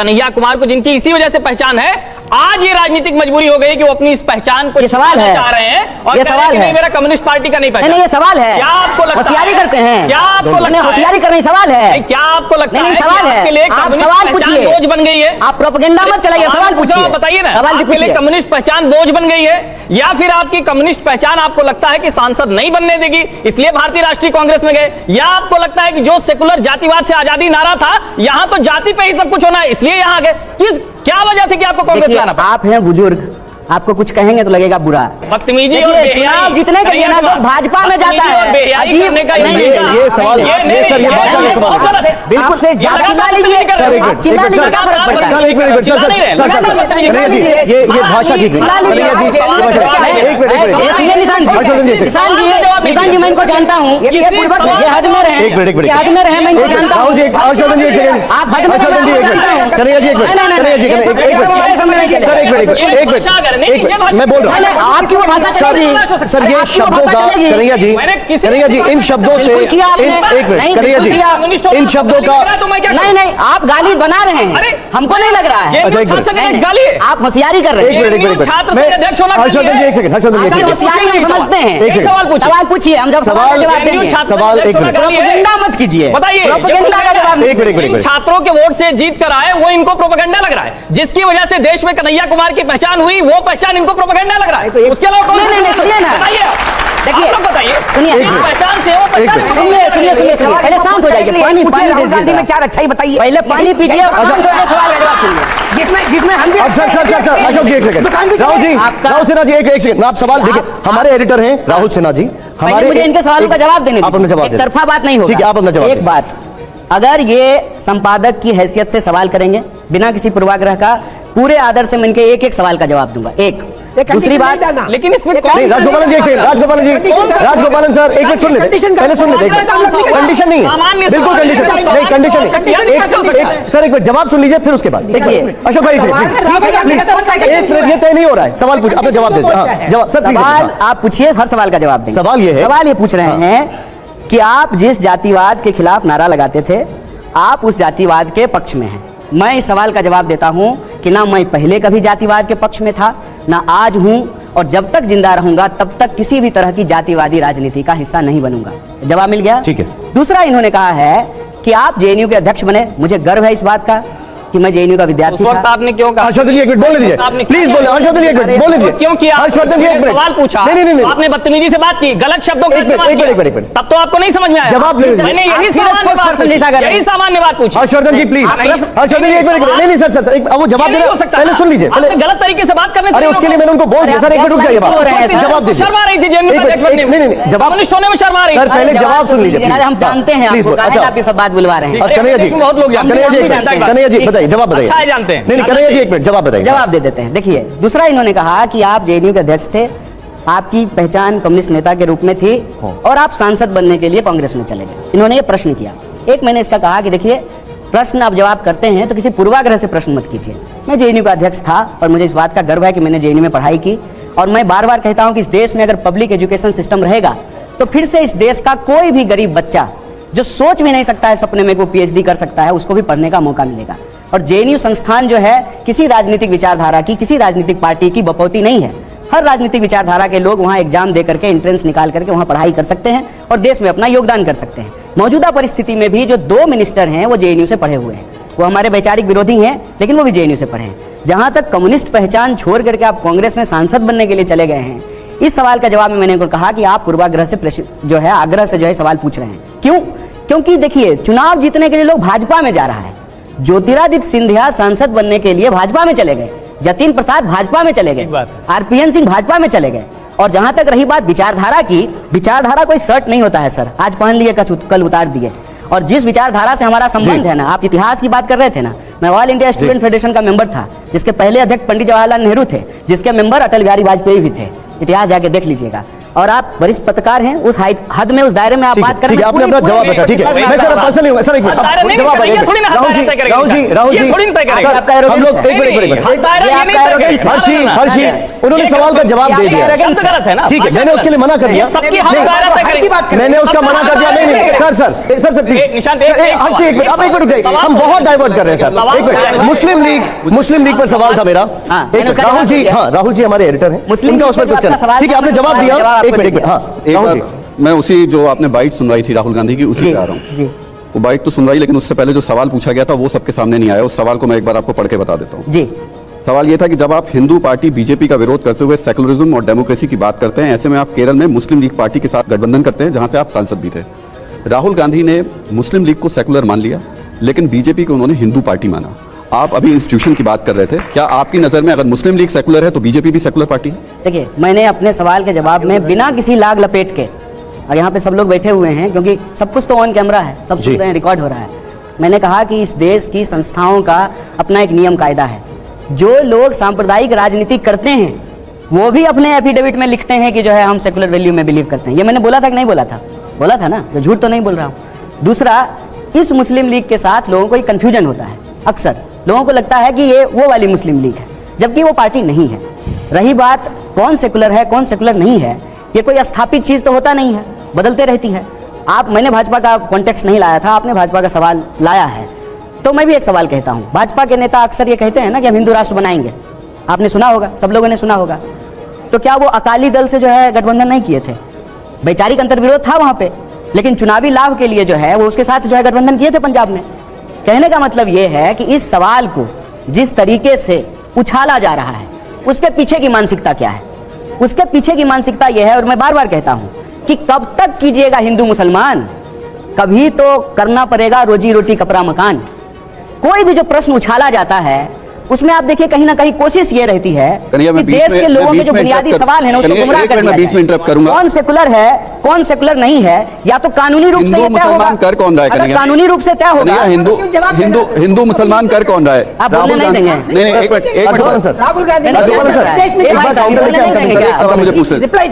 कन्हैया कुमार को, जिनकी इसी वजह से पहचान है, आज ये राजनीतिक मजबूरी हो गई कि वो अपनी इस पहचान को चाह रहे हैं और ये सवाल है मेरा कम्युनिस्ट पार्टी का नहीं पहचान। नहीं, ये सवाल है। क्या आपको लगता है होशियारी करते हैं? क्या आपको लगता है होशियारी करने सवाल है? क्या आपको लगता है सवाल है? आपके लिए आप सवाल पूछिए, बोझ बन गई है? आप प्रोपेगेंडा मत चलाइए, सवाल पूछिए, बताइए ना, सवाल आपके लिए कम्युनिस्ट पहचान बोझ बन गई है या फिर आपकी कम्युनिस्ट पहचान आपको लगता है कि सांसद नहीं बनने देगी इसलिए भारतीय राष्ट्रीय कांग्रेस में गए, या आपको लगता है कि जो सेकुलर जातिवाद से आजादी नारा था, यहां तो जाति पे ही सब कुछ होना है इसलिए यहां आ गए? क्या वजह थी कि आपको कांग्रेस लाना पड़ा? आप हैं बुजुर्ग, आपको कुछ कहेंगे तो लगेगा बुरा। बदतमीजी और चुनाव जीतने के लिए ना तो भाजपा में जाता है। ये सवाल सर, ये भाषा का इस्तेमाल बिल्कुल से चिल्ला लीजिए, चिल्ला लीजिए, क्या फर्क पड़ता है? एक मिनट ये भाषा ठीक निशान जी, मैं इनको जानता हूँ, ये हद में रहे, एक मिनट हद में रहे, मैं इनको जानता हूँ। आप हद में मैं बोल रहा हूँ आपकी वो भाषा सर, ये शब्दों का कन्हैया जी इन शब्दों से एक मिनट कन्हैया जी इन शब्दों का नहीं, आप गाली बना रहे हैं, हमको नहीं लग रहा है। आप होशियारी कर रहे हैं। होशियारी समझते हैं। सवाल पूछिए, हम जब सवाल जवाब देंगे। सवाल एक मिनट, प्रोपेगेंडा मत कीजिए, बताइए प्रोपेगेंडा का जवाब। एक मिनट, छात्रों के वोट से जीत कर आए वो इनको प्रोपेगेंडा लग रहा है, जिसकी वजह से देश में कन्हैया कुमार की पहचान हुई, वो पहचान इनको प्रोपेगेंडा लग रहा है। उसके अलावा नहीं, सुनिए ना, देखिए बताइए, पहचान से वो सुनिए, पहले शांत हो जाइए, पानी दीजिए में, चार अच्छा ही बताइए, पहले पानी पीजिए और शांत होकर सवाल का जवाब सुनिए, जिसमें हम भी अशोक जी एक सेकंड, राहुल सिन्हा जी एक सेकंड, आप सवाल देखिए, हमारे एडिटर हैं राहुल सिन्हा जी, हमारे मुझे इनके सवालों का जवाब देने, आप अपना जवाब, तरफा बात नहीं होगी, ठीक है, आप अपना जवाब। एक बात, अगर ये संपादक की हैसियत से सवाल करेंगे बिना किसी पूर्वाग्रह का, पूरे आदर से मैं इनके एक सवाल का जवाब दूंगा। एक दूसरी बात, लेकिन इसमें राजगोपालन जी एक सेकंड, राजगोपालन सर एक मिनट सुन लेते, पहले सुन लेते, कंडीशन नहीं है, बिल्कुल कंडीशन नहीं, कंडीशन नहीं, सर एक मिनट जवाब सुन लीजिए फिर उसके बाद देखिए। अशोक भाई एक मिनट, ये तय नहीं हो रहा है, सवाल पूछ, अपना जवाब दीजिए। जवाब सर, सवाल आप पूछिए, हर सवाल का जवाब देंगे। सवाल ये है, सवाल ये पूछ रहे हैं कि आप जिस जातिवाद के खिलाफ नारा लगाते थे, आप उस जातिवाद के पक्ष में हैं। मैं इस सवाल का जवाब देता हूं कि ना मैं पहले कभी जातिवाद के पक्ष में था, ना आज हूं, और जब तक जिंदा रहूंगा तब तक किसी भी तरह की जातिवादी राजनीति का हिस्सा नहीं बनूंगा। जवाब मिल गया? ठीक है। दूसरा, इन्होंने कहा है कि आप जेएनयू के अध्यक्ष बने, मुझे गर्व है इस बात का कि मैं जेएनयू का विद्यार्थी था। आपने क्यों कहा? हर्षवर्धन जी एक मिनट बोल लीजिए, प्लीज बोले, हर्षवर्धन जी एक मिनट बोल लीजिए। क्यों किया? हर्षवर्धन जी एक मिनट, सवाल पूछा, नहीं, आपने बदतमीजी से बात की, गलत शब्दों का इस्तेमाल किया, तब तो आपको नहीं समझ में आया। जवाब दे दीजिए। मैंने यही सामान्य बात पूछी। हर्षवर्धन जी प्लीज, हर्षवर्धन जी एक मिनट, नहीं सर, अब वो जवाब दे सकता है, पहले सुन लीजिए, गलत तरीके से बात करने। अरे उसके लिए मैंने उनको बोल दिया सर, एक मिनट रुक जाइए, जवाब दीजिए। शर्मा रही थी नहीं, जवाब होने में शर्मा रही, सर पहले जवाब सुन लीजिए। हम जानते हैं आपकी सब बात बुलवा रहे हैं। कन्हैया जी, बहुत लोग कन्हैया जी बताइए, जवाब बताइए। जानते हैं, नहीं कन्हैया जी एक मिनट जवाब बताइए। जवाब दे देते हैं। देखिए, दूसरा, इन्होंने कहा कि आप जेएनयू के अध्यक्ष थे, आपकी पहचान कम्युनिस्ट नेता के रूप में थी और आप सांसद बनने के लिए कांग्रेस में चले गए। इन्होंने ये प्रश्न किया। एक मैंने इसका कहा कि देखिए, प्रश्न आप जवाब करते हैं तो किसी पूर्वाग्रह से प्रश्न मत कीजिए। मैं जेएनयू का अध्यक्ष था और मुझे इस बात का गर्व है कि मैंने जेएनयू में पढ़ाई की, और मैं बार बार कहता हूं कि इस देश में अगर पब्लिक एजुकेशन सिस्टम रहेगा तो फिर से इस देश का कोई भी गरीब बच्चा जो सोच भी नहीं सकता है सपने में वो पीएचडी कर सकता है, उसको भी पढ़ने का मौका मिलेगा। और जेएनयू संस्थान जो है किसी राजनीतिक विचारधारा की, किसी राजनीतिक पार्टी की बपौती नहीं है। हर राजनीतिक विचारधारा के लोग वहां एग्जाम दे करके, एंट्रेंस निकाल करके वहां पढ़ाई कर सकते हैं और देश में अपना योगदान कर सकते हैं। मौजूदा परिस्थिति में भी जो 2 मिनिस्टर हैं वो जेएनयू से पढ़े हुए हैं, वो हमारे वैचारिक विरोधी हैं लेकिन वो भी जेएनयू से पढ़े हैं। जहां तक कम्युनिस्ट पहचान छोड़ करके आप कांग्रेस में सांसद बनने के लिए चले गए हैं, इस सवाल का जवाब में मैंने उनको कहा कि आप पूर्वाग्रह से जो है आग्रह से जो है सवाल पूछ रहे हैं। क्यों? क्योंकि देखिए, चुनाव जीतने के लिए लोग भाजपा में जा रहा है। ज्योतिरादित्य सिंधिया सांसद बनने के लिए भाजपा में चले गए, जतिन प्रसाद भाजपा में चले गए, आरपीएन सिंह भाजपा में चले गए। और जहां तक रही बात विचारधारा की, विचारधारा कोई शर्ट नहीं होता है सर, आज पहन लिए कल उतार दिए। और जिस विचारधारा से हमारा संबंध है ना, आप इतिहास की बात कर रहे थे ना, मैं ऑल इंडिया स्टूडेंट फेडरेशन का मेंबर था, जिसके पहले अध्यक्ष पंडित जवाहरलाल नेहरू थे, जिसके मेंबर अटल बिहारी वाजपेयी भी थे। इतिहास जाके देख लीजिएगा। और आप वरिष्ठ पत्रकार हैं, उस हद में, उस दायरे में आप बात करें। ठीक है, आपने अपना जवाब रखा, ठीक है। मैं सर पर्सनल नहीं हूं सर, एक मिनट जवाब राहुल जी हम लोग एक मिनट हर्षी उन्होंने सवाल का जवाब दे दिया, गलत है ना, ठीक है, मैंने उसके लिए मना कर दिया, मैंने उसका मना कर दिया। नहीं सर प्लीज एक मिनट, हम बहुत डाइवर्ट कर रहे हैं सर, एक मिनट। मुस्लिम लीग पर सवाल था मेरा, राहुल जी हमारे एडिटर हैं, उनका उस पर कुछ करना, ठीक है, आपने जवाब दिया। एक मिनट राहुल जी, मैं उसी जो आपने बाइट सुनवाई थी राहुल गांधी की, उसी पे आ रहा हूँ। वो बाइट तो सुनवाई, लेकिन उससे पहले जो सवाल पूछा गया था वो सबके सामने नहीं आया। उस सवाल को मैं एक बार आपको पढ़ के बता देता हूँ जी। सवाल ये था कि जब आप हिंदू पार्टी बीजेपी का विरोध करते हुए सेकुलरिज्म और डेमोक्रेसी की बात करते हैं, ऐसे में आप केरल में मुस्लिम लीग पार्टी के साथ गठबंधन करते हैं, जहां से आप सांसद भी थे। राहुल गांधी ने मुस्लिम लीग को सेकुलर मान लिया, लेकिन बीजेपी को उन्होंने हिंदू पार्टी माना। आप अभी इंस्टीट्यूशन की बात कर रहे थे, क्या आपकी नजर में अगर मुस्लिम लीग सेकुलर है तो बीजेपी भी सेकुलर पार्टी है? देखिए, मैंने अपने सवाल के जवाब में बिना किसी लाग लपेट के, और यहाँ पे सब लोग बैठे हुए हैं क्योंकि सब कुछ तो ऑन कैमरा है, सब सुन रहे हैं, रिकॉर्ड हो रहा है, मैंने कहा कि इस देश की संस्थाओं का अपना एक नियम कायदा है। जो लोग सांप्रदायिक राजनीति करते हैं वो भी अपने एफिडेविट में लिखते हैं कि जो है हम सेकुलर वैल्यू में बिलीव करते हैं। ये मैंने बोला था कि नहीं बोला था? बोला था ना, तो झूठ तो नहीं बोल रहा हूँ। दूसरा, इस मुस्लिम लीग के साथ लोगों को एक कन्फ्यूजन होता है, अक्सर लोगों को लगता है कि ये वो वाली मुस्लिम लीग है, जबकि वो पार्टी नहीं है। रही बात कौन सेकुलर है कौन सेकुलर नहीं है, ये कोई स्थापित चीज तो होता नहीं है, बदलते रहती है। मैंने भाजपा का कॉन्टेक्स्ट नहीं लाया था, आपने भाजपा का सवाल लाया है, तो मैं भी एक सवाल कहता हूं। भाजपा के नेता अक्सर ये कहते हैं ना कि हम हिंदू राष्ट्र बनाएंगे, आपने सुना होगा, सब लोगों ने सुना होगा। तो क्या वो अकाली दल से जो है गठबंधन नहीं किए थे? वैचारिक अंतर्विरोध था वहां पे, लेकिन चुनावी लाभ के लिए जो है वो उसके साथ जो है गठबंधन किए थे पंजाब में। कहने का मतलब ये है कि इस सवाल को जिस तरीके से उछाला जा रहा है उसके पीछे की मानसिकता क्या है? उसके पीछे की मानसिकता यह है, और मैं बार बार कहता हूं कि कब तक कीजिएगा हिंदू मुसलमान, कभी तो करना पड़ेगा रोजी रोटी कपड़ा मकान। कोई भी जो प्रश्न उछाला जाता है उसमें आप देखिए कहीं ना कहीं कोशिश ये रहती है कि देश के लोगों के जो बुनियादी सवाल है ना उसको गुमराह कर दिया जाए। कौन सेकुलर है कौन सेकुलर नहीं है, या तो कानूनी रूप से ये तय होगा। कर कौन रहा है? अगर कानूनी रूप से तय होगा, हिंदू मुसलमान कर कौन रहा है? आप बोलने नहीं देंगे। एक मिनट सर, राहुल गांधी मुझे पूछ रहे रिप्लाई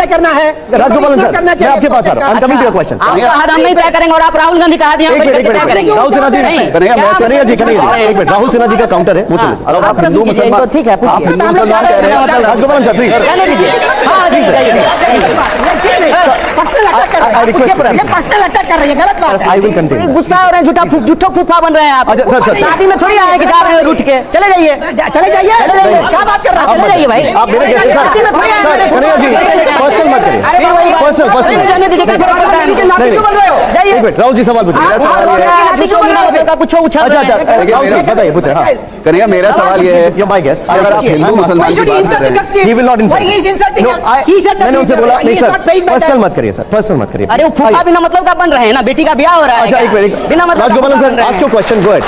करना है। राजगोपालन सर, मैं आपके पास आ रहा हूं, और आप राहुल गांधी कहा दिया राहुल सिन्हा जी का काउंटर है, आप हिंदू मुसलमान, ठीक है, आप हिंदू मुसलमान कह रहे हैं। Rajagopalan sir please, I will continue. गुस्सा हो रहे हैं, झूठा फूफा बन रहे हैं आप। अच्छा सर, शादी में थोड़ी आए कि जा रहे हैं रूठ के, चले जाइए क्या बात कर रहे हैं, चले जाइए भाई। आप मेरे कैसे सर कन्हैया जी पर्सनल मत करिए, पर्सनल जाने दीजिए, क्या फर्क पड़ता है? एक मिनट राहुल जी सवाल पूछिए। कुछ उछाल बताइए। कन्हैया मेरा सवाल ये है, अगर आप हिंदू मुसलमान की बात कर रहे हैं, he will not insult. No, मैंने उनसे बोला नहीं सर, पर्सनल मत करिए सर, पर्सनल मत करिए। अरे वो फूफा बिना मतलब का बन रहे हैं ना, बेटी का ब्याह हो रहा है। अच्छा एक मिनट, बिना मतलब Rajagopalan sir ask your question, go ahead.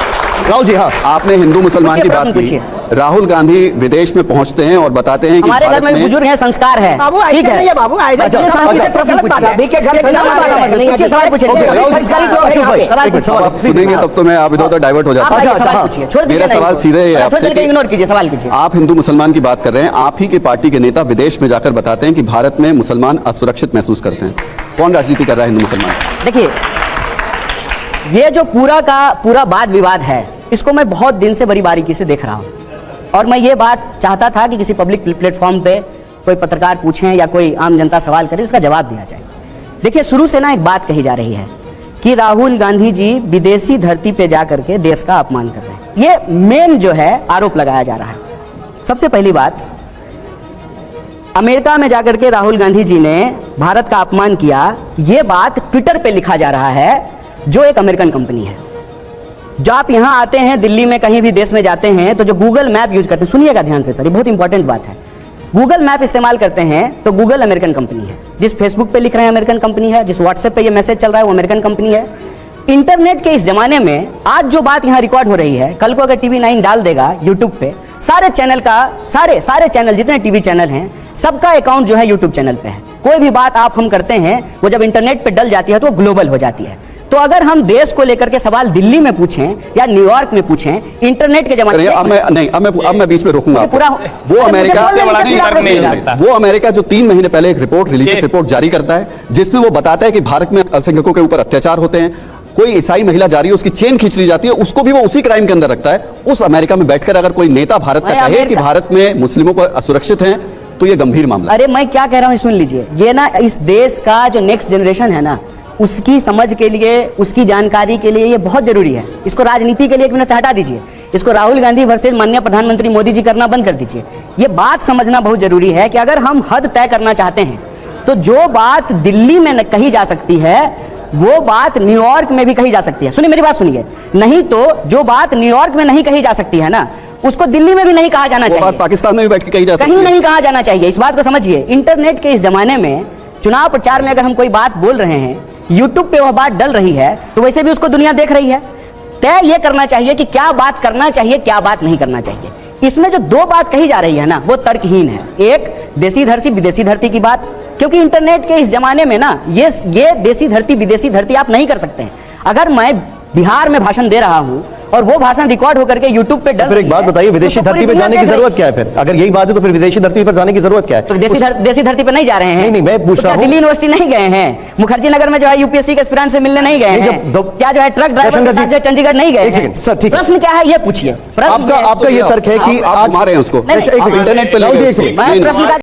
Rahul ji हाँ, आपने हिंदू मुसलमान की बात पूछिए। की। राहुल गांधी विदेश में पहुंचते हैं और बताते हैं कि हमारे घर में बुजुर्ग है, संस्कार है, बाबू ठीक है बाबू शांति से प्रश्न आप सुनेंगे तब तो मैं आप इधर उधर डाइवर्ट हो जाता हूं। मेरा सवाल सीधे है आपसे, इग्नोर कीजिए, सवाल कीजिए। आप हिंदू मुसलमान की बात कर रहे हैं, आप ही के पार्टी के नेता विदेश में जाकर बताते हैं कि भारत में मुसलमान असुरक्षित महसूस करते हैं। कौन राजनीति कर रहा है हिंदू मुसलमान? देखिए, ये जो पूरा का पूरा वाद विवाद है, इसको मैं बहुत दिन से बड़ी बारीकी से देख रहा हूं, और मैं ये बात चाहता था कि किसी पब्लिक प्लेटफॉर्म पे कोई पत्रकार पूछें या कोई आम जनता सवाल करे, उसका जवाब दिया जाए। देखिए, शुरू से ना एक बात कही जा रही है कि राहुल गांधी जी विदेशी धरती पे जाकर के देश का अपमान कर रहे हैं। ये मेन जो है आरोप लगाया जा रहा है। सबसे पहली बात, अमेरिका में जाकर के राहुल गांधी जी ने भारत का अपमान किया, ये बात ट्विटर पे लिखा जा रहा है, जो एक अमेरिकन कंपनी है। जो आप यहां आते हैं, दिल्ली में कहीं भी देश में जाते हैं, तो जो गूगल मैप यूज करते हैं, सुनिएगा ध्यान से सर, ये बहुत इंपॉर्टेंट बात है। गूगल मैप इस्तेमाल करते हैं तो गूगल अमेरिकन कंपनी है। जिस फेसबुक पे लिख रहे हैं अमेरिकन कंपनी है, जिस व्हाट्सएप पे ये मैसेज चल रहा है वो अमेरिकन कंपनी है। इंटरनेट के इस जमाने में आज जो बात यहां रिकॉर्ड हो रही है, कल को अगर टीवी 9 डाल देगा यूट्यूब पे, सारे चैनल का सारे चैनल जितने टीवी चैनल हैं, सबका अकाउंट जो है यूट्यूब चैनल पे है। कोई भी बात आप हम करते हैं, वो जब इंटरनेट पे डल जाती है तो वो ग्लोबल हो जाती है। तो अगर हम देश को लेकर के सवाल दिल्ली में पूछें या न्यूयॉर्क में पूछें, इंटरनेट के जमाने अब मैं बीच में रोकूंगा आपको। पूरा वो अमेरिका लगता। वो अमेरिका जो 3 महीने पहले एक रिपोर्ट, रिलीजियस रिपोर्ट जारी करता है, जिसमें वो बताता है कि भारत में अल्पसंख्यकों के ऊपर अत्याचार होते हैं, कोई ईसाई महिला जा रही है उसकी चेन खींच ली जाती है, उसको भी वो उसी क्राइम के अंदर रखता है। उस अमेरिका में बैठकर अगर कोई नेता भारत का कहे कि भारत में मुस्लिमों पर असुरक्षित हैं, तो ये गंभीर मामला है। अरे मैं क्या कह रहा हूं सुन लीजिए, ये ना इस देश का जो नेक्स्ट जनरेशन है ना, उसकी समझ के लिए, उसकी जानकारी के लिए ये बहुत जरूरी है। इसको राजनीति के लिए 1 मिनट से हटा दीजिए, इसको राहुल गांधी वर्सेज माननीय प्रधानमंत्री मोदी जी करना बंद कर दीजिए। ये बात समझना बहुत जरूरी है कि अगर हम हद तय करना चाहते हैं तो जो बात दिल्ली में कही जा सकती है वो बात न्यूयॉर्क में भी कही जा सकती है। सुनिए मेरी बात सुनिए, नहीं तो जो बात न्यूयॉर्क में नहीं कही जा सकती है ना, उसको दिल्ली में भी नहीं कहा जाना चाहिए। बात पाकिस्तान में भी बैठ के कही जा सकती है, कहीं नहीं कहा जाना चाहिए। इस बात को समझिए, इंटरनेट के इस जमाने में चुनाव प्रचार में अगर हम कोई बात बोल रहे हैं, यूट्यूब पे वह बात डल रही है, तो वैसे भी उसको दुनिया देख रही है। तय ये करना चाहिए कि क्या बात करना चाहिए, क्या बात नहीं करना चाहिए। इसमें जो 2 बात कही जा रही है ना, वो तर्कहीन है। एक देसी धरती विदेशी धरती की बात, क्योंकि इंटरनेट के इस जमाने में ना ये देसी धरती विदेशी धरती आप नहीं कर सकते हैं। अगर मैं बिहार में भाषण दे रहा हूं और वो भाषण रिकॉर्ड होकर के यूट्यूब पे डल, फिर एक बात बताइए, विदेशी धरती पे जाने की जरूरत क्या है? फिर अगर यही बात है तो फिर विदेशी धरती पर जाने की जरूरत क्या है? तो देसी धरती पे नहीं जा रहे हैं? नहीं, मैं पूछ रहा हूं, दिल्ली यूनिवर्सिटी नहीं गए हैं, मुखर्जी नगर में जो है यूपीएससी के एस्पिरेंट से मिलने नहीं गए हैं, क्या जो है ट्रक ड्राइवर के साथ जो चंडीगढ़ नहीं गए हैं? सर ठीक है, प्रश्न क्या है ये पूछिए। आपका ये तर्क है कि आप मारे हैं उसको, इंटरनेट पे प्रश्न का